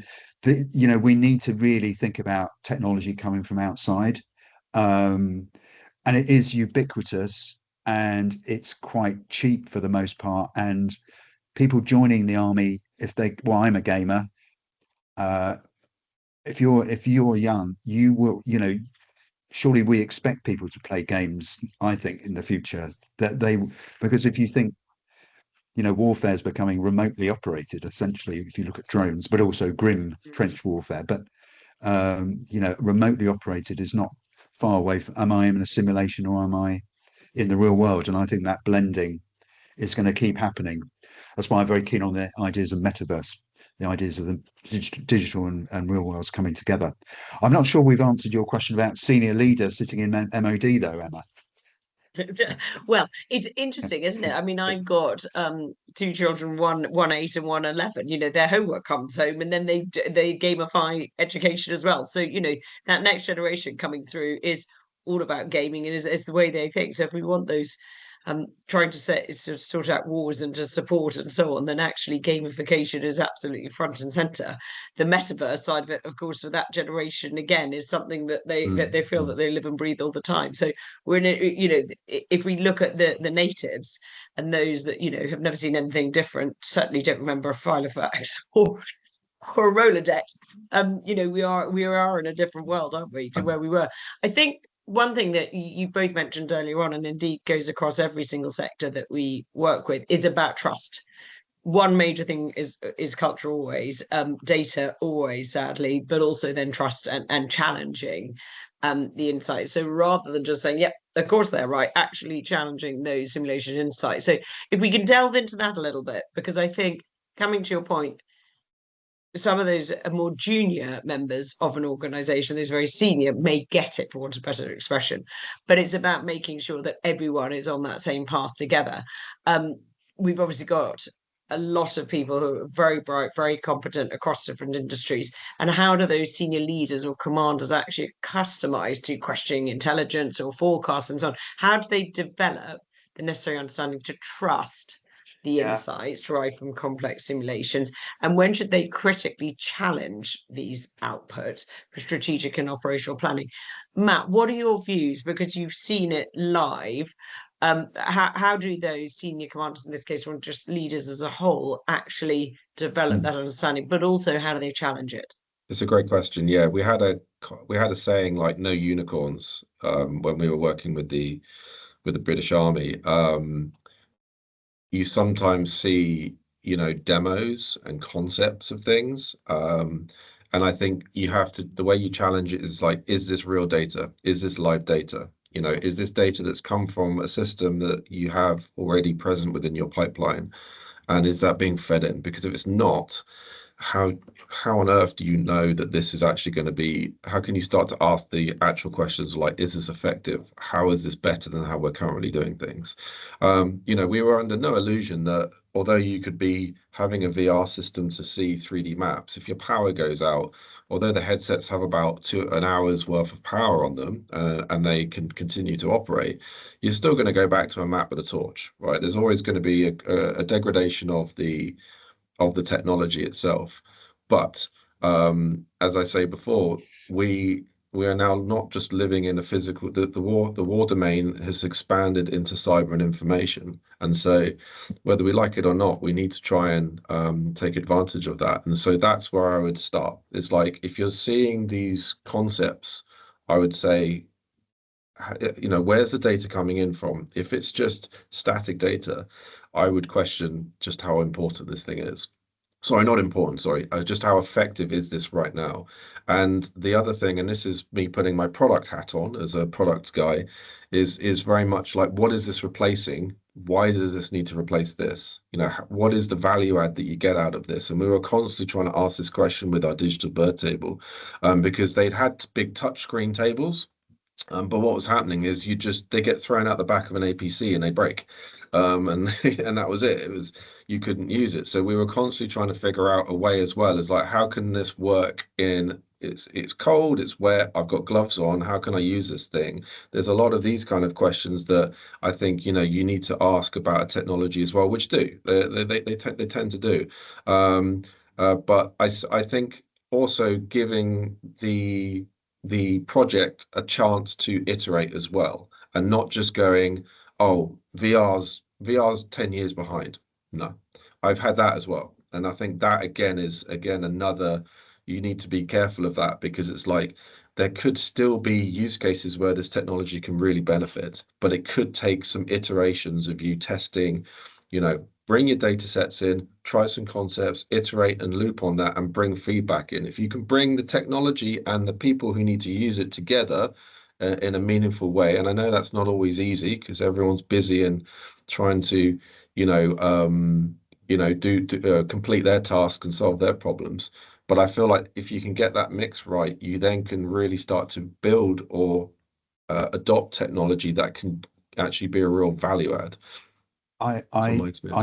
you know, we need to really think about technology coming from outside, and it is ubiquitous and it's quite cheap for the most part. And people joining the army, if they, well, I'm a gamer. Uh, if you're young, you will, you know, surely we expect people to play games. I think in the future that they, because if you think, you know, warfare is becoming remotely operated, essentially, if you look at drones, but also grim trench warfare. But you know, remotely operated is not far away from, am I in a simulation or am I in the real world? And I think that blending is going to keep happening. That's why I'm very keen on the ideas of metaverse, the ideas of the digital and real worlds coming together. I'm not sure we've answered your question about senior leader sitting in MOD though, Emma. Well, it's interesting, isn't it? I mean, I've got two children, one 8 and one 11. You know, their homework comes home, and then they gamify education as well. So, you know, that next generation coming through is all about gaming, and is the way they think. So if we want those trying to sort out wars and to support and so on, then actually gamification is absolutely front and center. The metaverse side of it, of course, for that generation again, is something that they feel that they live and breathe all the time. So we're in a, you know, if we look at the natives and those that, you know, have never seen anything different, certainly don't remember a Filofax or a Rolodex. You know, we are in a different world, aren't we, to where we were. I think one thing that you both mentioned earlier on, and indeed goes across every single sector that we work with, is about trust. One major thing is culture always, data always, sadly, but also then trust and challenging. the insights. So rather than just saying, yep, of course they're right, actually challenging those simulation insights. So if we can delve into that a little bit, because I think coming to your point, some of those more junior members of an organization, those very senior, may get it, for want of a better expression, but it's about making sure that everyone is on that same path together. We've obviously got a lot of people who are very bright, very competent across different industries. And how do those senior leaders or commanders actually customize to questioning intelligence or forecasts and so on? How do they develop the necessary understanding to trust the insights derived from complex simulations? And when should they critically challenge these outputs for strategic and operational planning? Matt, what are your views? Because you've seen it live. How do those senior commanders, in this case, or just leaders as a whole, actually develop that understanding? But also, how do they challenge it? It's a great question. Yeah, we had a saying like "no unicorns" when we were working with the British Army. You sometimes see, demos and concepts of things. And I think you have to, the way you challenge it is like, is this real data? Is this live data? Is this data that's come from a system that you have already present within your pipeline? And is that being fed in? Because if it's not, how how on earth do you know that this is actually going to be, how can you start to ask the actual questions like, is this effective? How is this better than how we're currently doing things? We were under no illusion that although you could be having a VR system to see 3D maps, if your power goes out, although the headsets have about an hour's worth of power on them, and they can continue to operate, you're still going to go back to a map with a torch, right? There's always going to be a degradation of the technology itself. But as I say before, we are now not just living in a physical, the war domain has expanded into cyber and information. And so whether we like it or not, we need to try and take advantage of that. And so that's where I would start. It's like, if you're seeing these concepts, I would say, where's the data coming in from? If it's just static data, I would question just how important this thing is. Sorry, not important, sorry. Just how effective is this right now? And the other thing, and this is me putting my product hat on as a product guy, is very much like, what is this replacing? Why does this need to replace this? What is the value add that you get out of this? And we were constantly trying to ask this question with our digital bird table, because they'd had big touchscreen tables. But what was happening is they get thrown out the back of an APC and they break. And and that was it. You couldn't use it. So we were constantly trying to figure out a way as well as like, how can this work it's cold, it's wet, I've got gloves on, how can I use this thing? There's a lot of these kind of questions that I think, you need to ask about a technology as well, which they tend to do. But I think also giving the project a chance to iterate as well, and not just going, oh, VR's 10 years behind. No, I've had that as well. And I think that is another, you need to be careful of that, because it's like, there could still be use cases where this technology can really benefit, but it could take some iterations of you testing, bring your data sets in, try some concepts, iterate and loop on that, and bring feedback in. If you can bring the technology and the people who need to use it together in a meaningful way, and I know that's not always easy because everyone's busy and trying to, complete their tasks and solve their problems. But I feel like if you can get that mix right, you then can really start to build or adopt technology that can actually be a real value add. I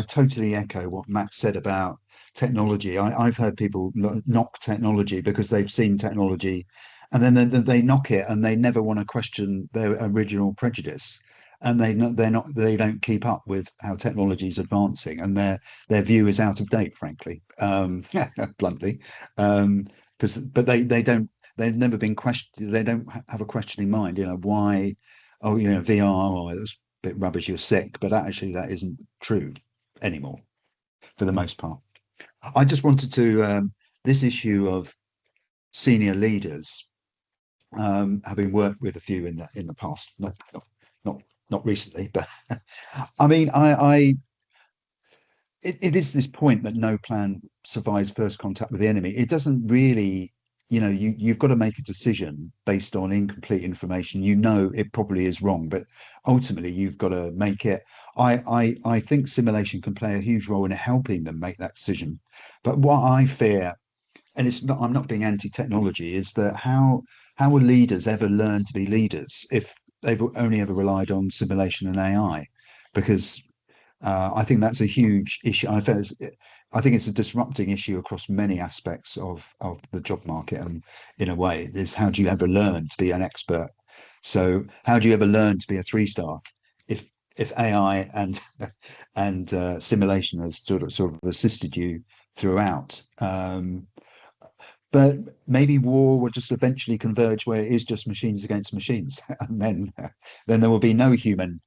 totally echo what Matt said about technology. I've heard people knock technology because they've seen technology, and then they knock it and they never want to question their original prejudice, and they don't keep up with how technology is advancing, and their view is out of date, frankly, bluntly, but they've never been questioned. They don't have a questioning mind. Why? Oh, VR. Oh, it was bit rubbish, you're sick, but actually that isn't true anymore for the most part. I just wanted to this issue of senior leaders, having worked with a few in the past, not recently, but I mean, it is this point that no plan survives first contact with the enemy. It doesn't really you've got to make a decision based on incomplete information. It probably is wrong, but ultimately you've got to make it. I think simulation can play a huge role in helping them make that decision. But what I fear, and I'm not being anti-technology, is that how will leaders ever learn to be leaders if they've only ever relied on simulation and AI? Because I think that's a huge issue. I think it's a disrupting issue across many aspects of the job market. And in a way, is how do you ever learn to be an expert? So how do you ever learn to be a 3-star if AI and simulation has sort of assisted you throughout? But maybe war will just eventually converge where it is just machines against machines, and then there will be no human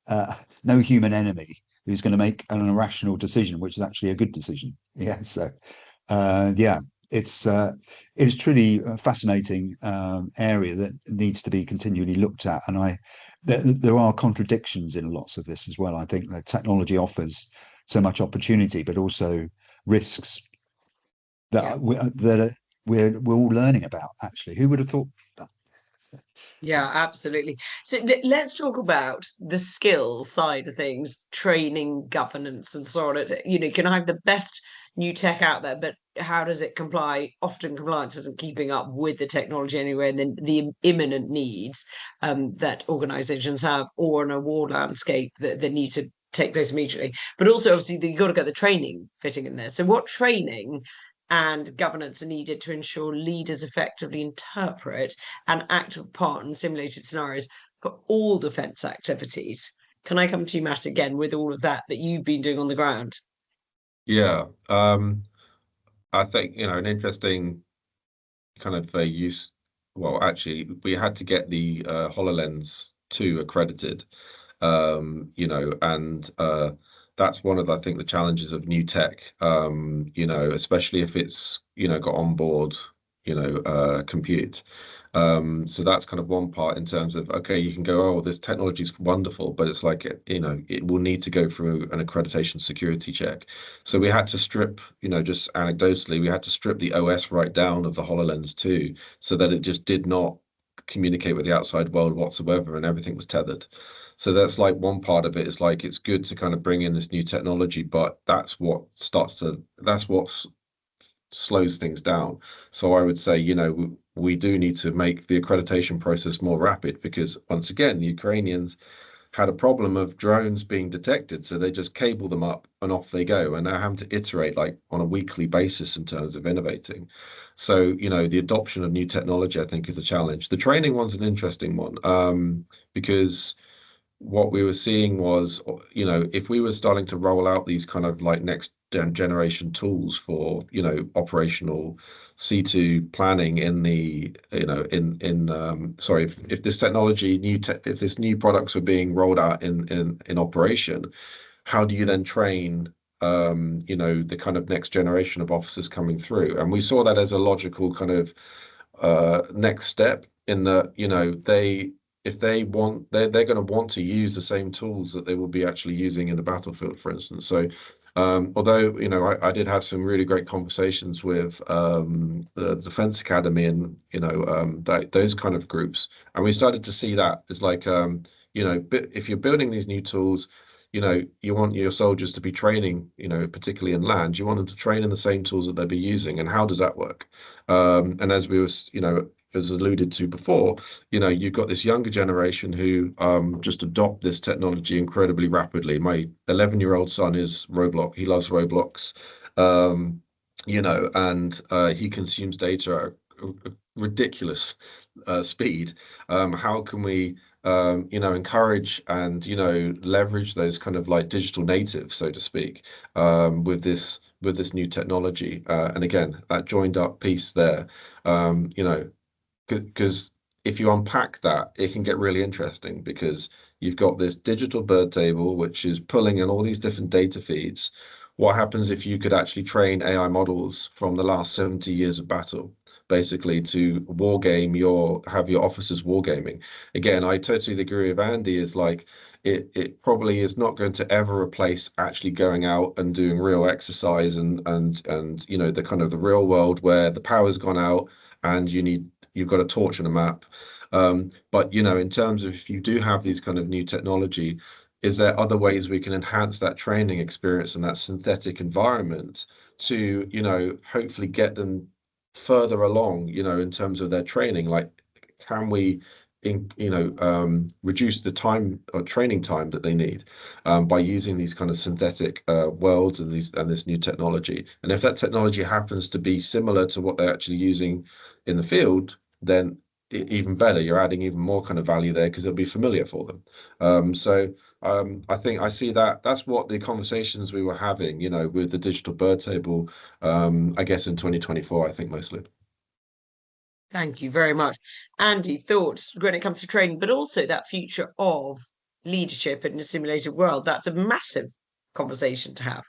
enemy who's going to make an irrational decision, which is actually a good decision. Yeah. So, yeah, it's truly a fascinating area that needs to be continually looked at. And there are contradictions in lots of this as well. I think that technology offers so much opportunity, but also risks that we're all learning about. Actually, who would have thought that? Yeah, absolutely. So let's talk about the skill side of things, training, governance, and so on. Can I have the best new tech out there, but how does it comply? Often compliance isn't keeping up with the technology anyway, and then the imminent needs that organizations have, or an award landscape that need to take place immediately. But also, obviously, you've got to get the training fitting in there. So what training and governance are needed to ensure leaders effectively interpret and active part in simulated scenarios for all defence activities? Can I come to you, Matt, again with all of that you've been doing on the ground? Yeah. I think, an interesting kind of use. Well, actually, we had to get the HoloLens 2 accredited, and that's one of, I think, the challenges of new tech, especially if it's, got on board, compute. So that's kind of one part in terms of, okay, you can go, oh, this technology is wonderful, but it's like, it will need to go through an accreditation security check. So we had to strip, just anecdotally, we had to strip the OS right down of the HoloLens 2 so that it just did not communicate with the outside world whatsoever, and everything was tethered. So that's like one part of it. Is like, it's good to kind of bring in this new technology, but that's what slows things down. So I would say, we do need to make the accreditation process more rapid, because once again, the Ukrainians had a problem of drones being detected, so they just cable them up and off they go, and they're having to iterate like on a weekly basis in terms of innovating. So, the adoption of new technology, I think, is a challenge. The training one's an interesting one, because what we were seeing was, if we were starting to roll out these kind of like next generation tools for, operational C2 planning in the, sorry, if this technology, if this new products were being rolled out in operation, how do you then train, the kind of next generation of officers coming through? And we saw that as a logical kind of next step, in that, if they want, they're going to want to use the same tools that they will be actually using in the battlefield, for instance. So, although, I did have some really great conversations with the Defense Academy and, those kind of groups, and we started to see that as like, if you're building these new tools, you want your soldiers to be training, particularly in land, you want them to train in the same tools that they'll be using. And how does that work? And as we was, as alluded to before, you've got this younger generation who just adopt this technology incredibly rapidly. My 11-year-old son is Roblox. He loves Roblox, and he consumes data at a ridiculous speed. How can we, encourage and, leverage those kind of like digital natives, so to speak, with this new technology? And again, that joined up piece there, because if you unpack that, it can get really interesting, because you've got this digital bird table which is pulling in all these different data feeds. what happens if you could actually train AI models from the last 70 years of battle, basically to have your officers wargaming? Again, I totally agree with Andy, is like it probably is not going to ever replace actually going out and doing real exercise and you know, the kind of the real world where the power's gone out and you've got a torch and a map. But you know, in terms of if you do have these kind of new technology, is there other ways we can enhance that training experience and that synthetic environment to, you know, hopefully get them further along, you know, in terms of their training? Like, can we reduce the time or training time that they need by using these kind of synthetic worlds and this new technology? And if that technology happens to be similar to what they're actually using in the field, then even better. You're adding even more kind of value there because it'll be familiar for them. I think I see that that's what the conversations we were having, you know, with the digital bird table, I guess in 2024, I think mostly. Thank you very much. Andy, thoughts when it comes to training, but also that future of leadership in a simulated world? That's a massive conversation to have.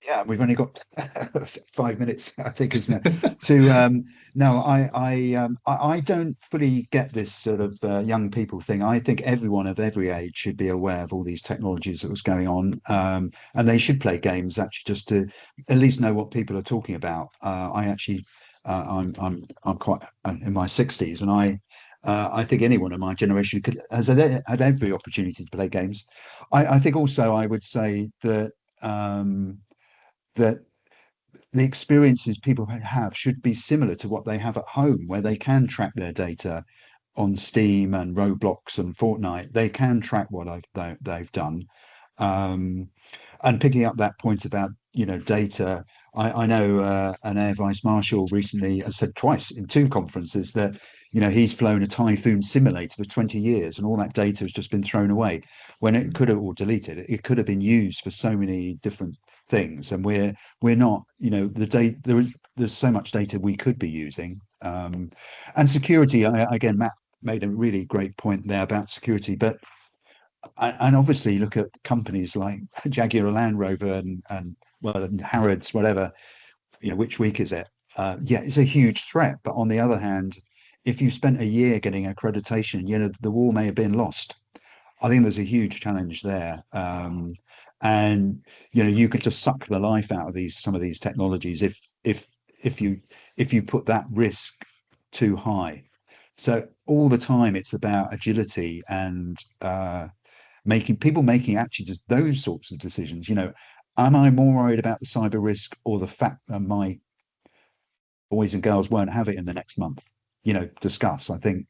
Yeah, we've only got 5 minutes, I think, isn't it? To no, I don't fully get this sort of young people thing. I think everyone of every age should be aware of all these technologies that was going on, and they should play games actually just to at least know what people are talking about. I actually, I'm quite in my 60s, and I think anyone in my generation has had every opportunity to play games. I think also I would say that. That the experiences people have should be similar to what they have at home, where they can track their data on Steam and Roblox and Fortnite. They can track what they've done. Um, and picking up that point about, you know, data, I know an Air Vice Marshal recently has said twice in two conferences that, you know, he's flown a Typhoon simulator for 20 years and all that data has just been thrown away when it could have, or deleted. It could have been used for so many different things, and we're not, you know, the data there's so much data we could be using. And security, again, Matt made a really great point there about security, but and obviously look at companies like Jaguar Land Rover and well, Harrods, whatever, you know, which week is it? Yeah, it's a huge threat. But on the other hand, if you spent a year getting accreditation, you know, the war may have been lost. I think there's a huge challenge there. And you know, you could just suck the life out of some of these technologies if you if you put that risk too high. So all the time it's about agility and making actually just those sorts of decisions. You know, am I more worried about the cyber risk or the fact that my boys and girls won't have it in the next month? You know, discuss. I think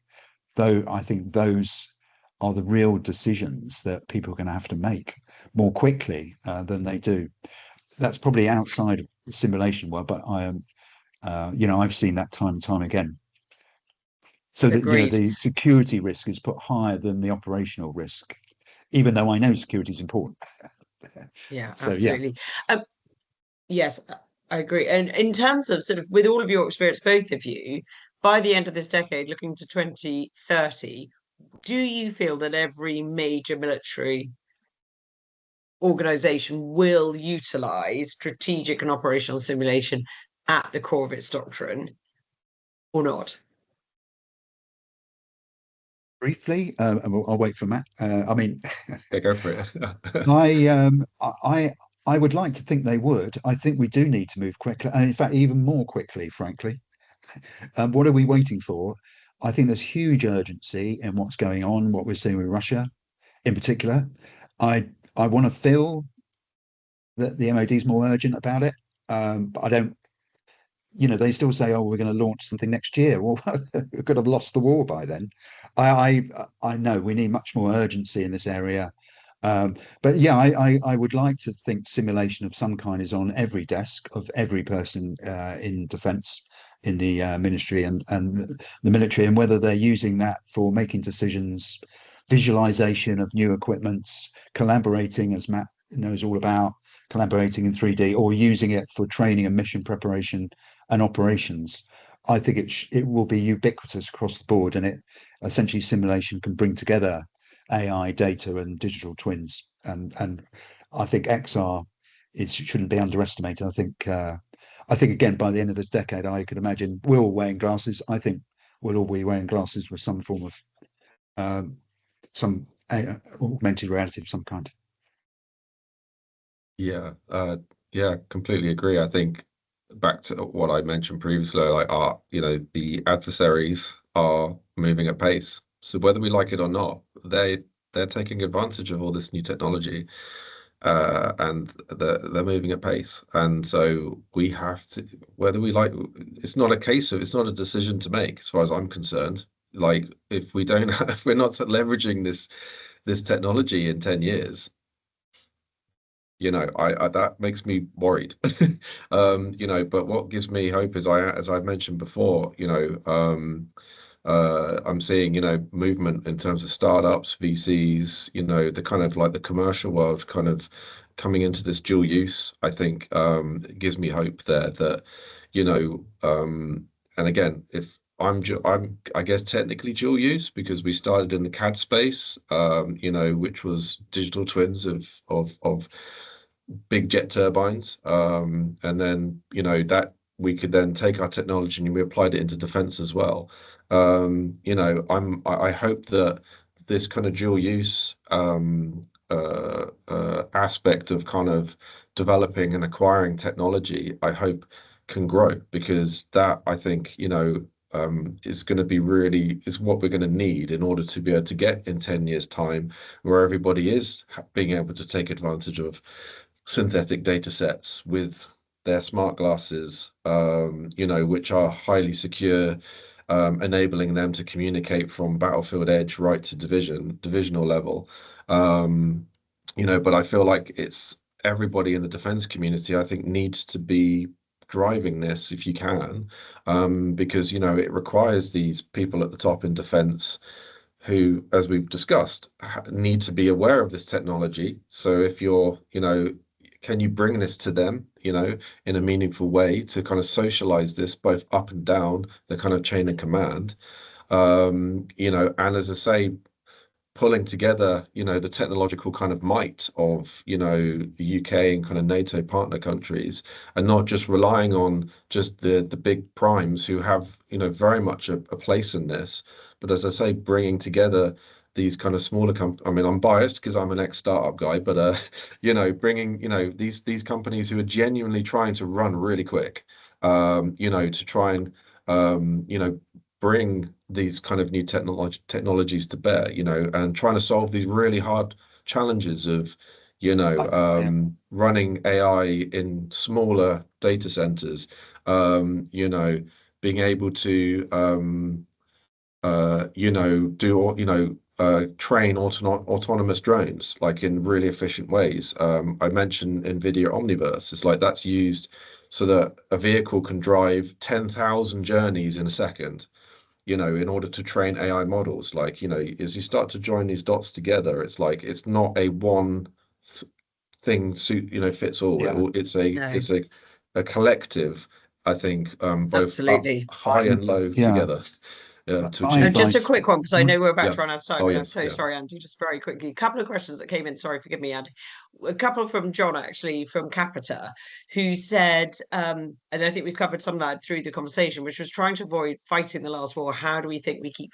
those are the real decisions that people are going to have to make more quickly than they do. That's probably outside of the simulation world, but I am, you know, I've seen that time and time again. So that, you know, Agreed. the security risk is put higher than the operational risk, even though I know security is important. Yeah, So yeah. absolutely. Um, yes, I agree. And in terms of sort of with all of your experience, both of you, by the end of this decade, looking to 2030, do you feel that every major military organization will utilize strategic and operational simulation at the core of its doctrine or not? Briefly, I'll wait for Matt. I mean, Yeah, go for it. I would like to think they would. I think we do need to move quickly, and in fact, even more quickly, frankly. What are we waiting for? I think there's huge urgency in what's going on, what we're seeing with Russia in particular. I want to feel that the MOD is more urgent about it, but I don't. You know, they still say, "Oh, we're going to launch something next year." Well, we could have lost the war by then. I know we need much more urgency in this area. But yeah, I would like to think simulation of some kind is on every desk of every person in defence, in the ministry and the military, and whether they're using that for making decisions, visualization of new equipments, collaborating, as Matt knows all about, collaborating in 3D, or using it for training and mission preparation and operations. I think it will be ubiquitous across the board, and it essentially simulation can bring together AI, data, and digital twins. And I think XR it shouldn't be underestimated. I think again, by the end of this decade, I could imagine we're all wearing glasses. I think we'll all be wearing glasses with some form of some augmented reality of some kind. Yeah, yeah, completely agree. I think back to what I mentioned previously, like the adversaries are moving at pace. So whether we like it or not, they're taking advantage of all this new technology, and they're moving at pace. And so we have to, whether we like, it's not a decision to make, as far as I'm concerned. Like if we don't, if we're not leveraging this technology in 10 years, I that makes me worried. But what gives me hope is as I've mentioned before, I'm seeing, movement in terms of startups, VCs, the kind of like the commercial world kind of coming into this dual use. I think it gives me hope there that, and again, if I'm I guess technically dual use because we started in the CAD space, which was digital twins of big jet turbines. And then, that we could then take our technology and we applied it into defense as well. I hope that this kind of dual use aspect of kind of developing and acquiring technology, I hope can grow, because that I think, is going to be is what we're going to need in order to be able to get in 10 years time, where everybody is being able to take advantage of synthetic data sets with their smart glasses, which are highly secure, enabling them to communicate from battlefield edge right to divisional level. But I feel like it's everybody in the defense community, I think, needs to be driving this if you can, because, it requires these people at the top in defense who, as we've discussed, need to be aware of this technology. So if you're, can you bring this to them, in a meaningful way to kind of socialize this both up and down the kind of chain of command? And as I say, pulling together, the technological kind of might of, the UK and kind of NATO partner countries, and not just relying on just the big primes who have, very much a place in this. But as I say, bringing together these kind of smaller I mean, I'm biased because I'm an ex-startup guy, but bringing, these companies who are genuinely trying to run really quick, to try and, bring these kind of new technologies to bear, and trying to solve these really hard challenges of, running AI in smaller data centers, being able to, train autonomous drones like in really efficient ways. I mentioned NVIDIA Omniverse. It's like that's used so that a vehicle can drive 10,000 journeys in a second, in order to train AI models. Like, as you start to join these dots together, it's like it's not a one thing fits all. Yeah. It's No, a collective, I think, both up absolutely. high and low Yeah, together, to I achieve Just a this. advise. quick one, because I Hmm? know we're about Yeah. to run out of time, Oh, and I'm yes. so Yeah. sorry, Andy. Just very quickly, a couple of questions that came in. Sorry, forgive me, Andy. A couple from John, actually, from Capita, who said, and I think we've covered some of that through the conversation, which was trying to avoid fighting the last war. How do we think we keep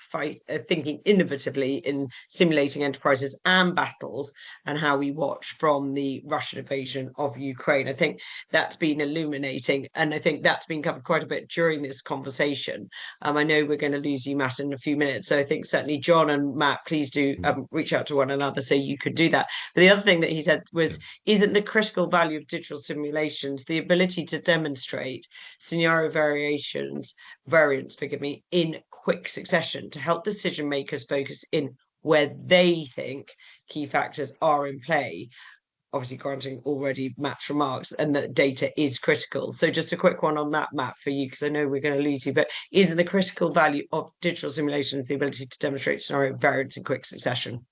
thinking innovatively in simulating enterprises and battles, and how we watch from the Russian invasion of Ukraine? I think that's been illuminating, and I think that's been covered quite a bit during this conversation. I know we're going to lose you, Matt, in a few minutes. So I think certainly John and Matt, please do reach out to one another so you could do that. But the other thing that he said Yeah. was, isn't the critical value of digital simulations the ability to demonstrate scenario variants, forgive me, in quick succession to help decision makers focus in where they think key factors are in play, obviously granting already Matt's remarks, and that data is critical. So just a quick one on that, Matt, for you, because I know we're going to lose you, but isn't the critical value of digital simulations the ability to demonstrate scenario variants in quick succession?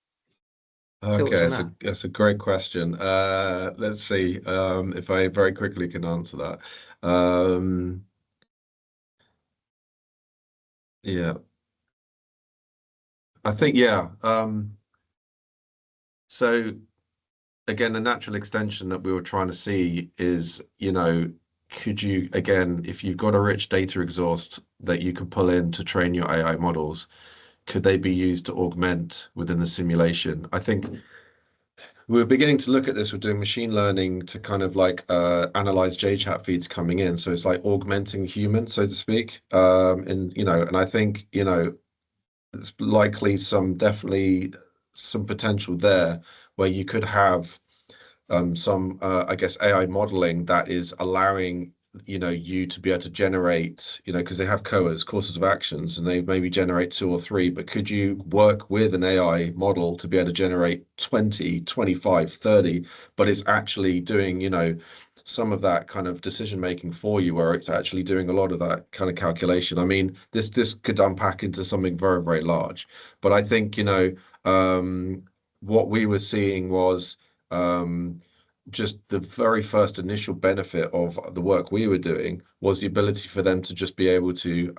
Thoughts Okay, on that? that's a great question. Let's see, if I very quickly can answer that. Um, yeah, I think, yeah. So again, the natural extension that we were trying to see is, you know, could you, again, if you've got a rich data exhaust that you can pull in to train your AI models, could they be used to augment within the simulation? I think we're beginning to look at this. We're doing machine learning to kind of like analyze JChat feeds coming in. So it's like augmenting human, so to speak. And, you know, and I think, you know, there's likely definitely some potential there where you could have some, I guess, AI modeling that is allowing, you know, you to be able to generate, you know, because they have COAs, courses of actions, and they maybe generate 2 or 3, but could you work with an AI model to be able to generate 20, 25, 30, but it's actually doing, you know, some of that kind of decision making for you, where it's actually doing a lot of that kind of calculation. I mean, this could unpack into something very, very large, but I think, you know, what we were seeing was just the very first initial benefit of the work we were doing was the ability for them to just be able to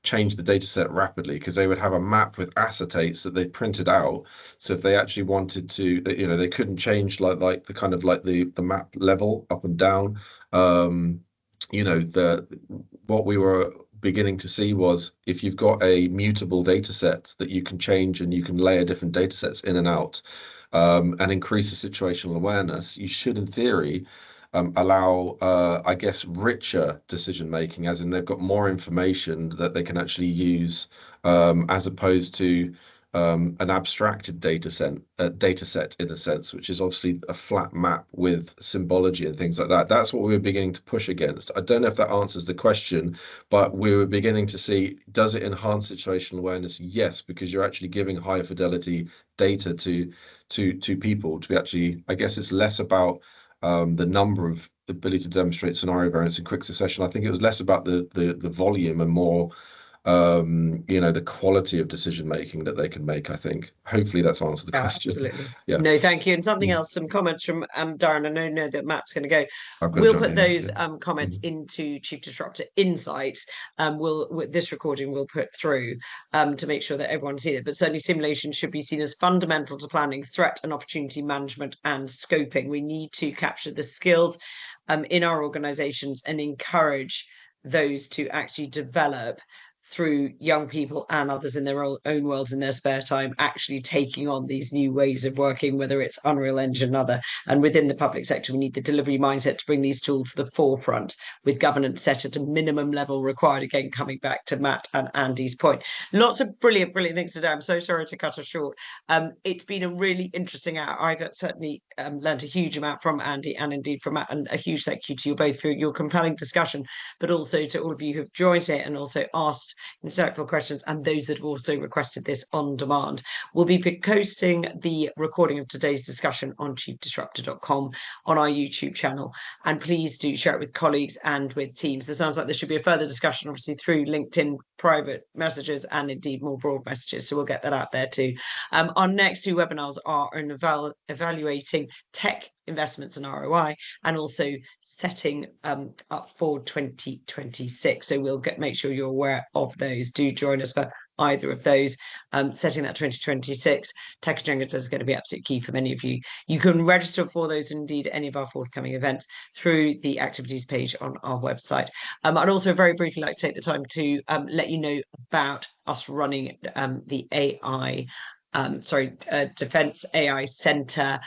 change the data set rapidly, because they would have a map with acetates that they printed out. So if they actually wanted to, you know, they couldn't change like the kind of like the map level up and down. You know, what we were beginning to see was, if you've got a mutable data set that you can change and you can layer different data sets in and out, and increase the situational awareness, you should, in theory, allow, I guess, richer decision making, as in they've got more information that they can actually use, as opposed to an abstracted data set in a sense, which is obviously a flat map with symbology and things like that. That's what we were beginning to push against. I don't know if that answers the question, but we were beginning to see, does it enhance situational awareness? Yes, because you're actually giving higher fidelity data to people to be actually, I guess it's less about the number of the ability to demonstrate scenario variance in quick succession. I think it was less about the volume and more you know, the quality of decision making that they can make. I think hopefully that's answered the question. Absolutely. Yeah. No, thank you. And something else, some comments from Darren. I know that Matt's going to go. I've got to We'll jump put in, those yeah. comments into Chief Disruptor Insights. This recording we'll put through to make sure that everyone's seen it. But certainly simulation should be seen as fundamental to planning, threat and opportunity management and scoping. We need to capture the skills in our organizations and encourage those to actually develop through young people and others in their own worlds in their spare time, actually taking on these new ways of working, whether it's Unreal Engine or other. And within the public sector, we need the delivery mindset to bring these tools to the forefront, with governance set at a minimum level required. Again, coming back to Matt and Andy's point. Lots of brilliant things to do. I'm so sorry to cut us short. It's been a really interesting hour. I've certainly learned a huge amount from Andy and indeed from Matt, and a huge thank you to you both for your compelling discussion, but also to all of you who've joined it and also asked insightful questions, and those that have also requested this on demand. We'll be posting the recording of today's discussion on chiefdisruptor.com on our YouTube channel, and please do share it with colleagues and with teams. There sounds like there should be a further discussion, obviously, through LinkedIn private messages and indeed more broad messages, so we'll get that out there too. Our next 2 webinars are on evaluating tech investments and ROI, and also setting up for 2026. So we'll make sure you're aware of those. Do join us for either of those. Setting that 2026 tech agenda is going to be absolutely key for many of you. You can register for those, and indeed any of our forthcoming events, through the activities page on our website. I'd also very briefly like to take the time to let you know about us running the Defence AI Centre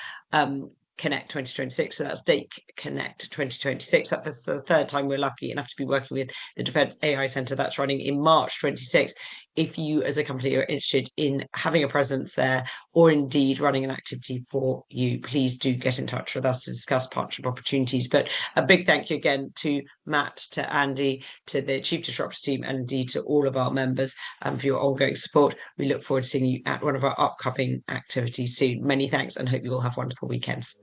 Connect 2026. So that's Date Connect 2026. That's the 3rd time we're lucky enough to be working with the Defence AI Centre. That's running in March 26. If you as a company are interested in having a presence there, or indeed running an activity for you, please do get in touch with us to discuss partnership opportunities. But a big thank you again to Matt, to Andy, to the Chief Disruptor team, and indeed to all of our members for your ongoing support. We look forward to seeing you at one of our upcoming activities soon. Many thanks, and hope you all have wonderful weekends.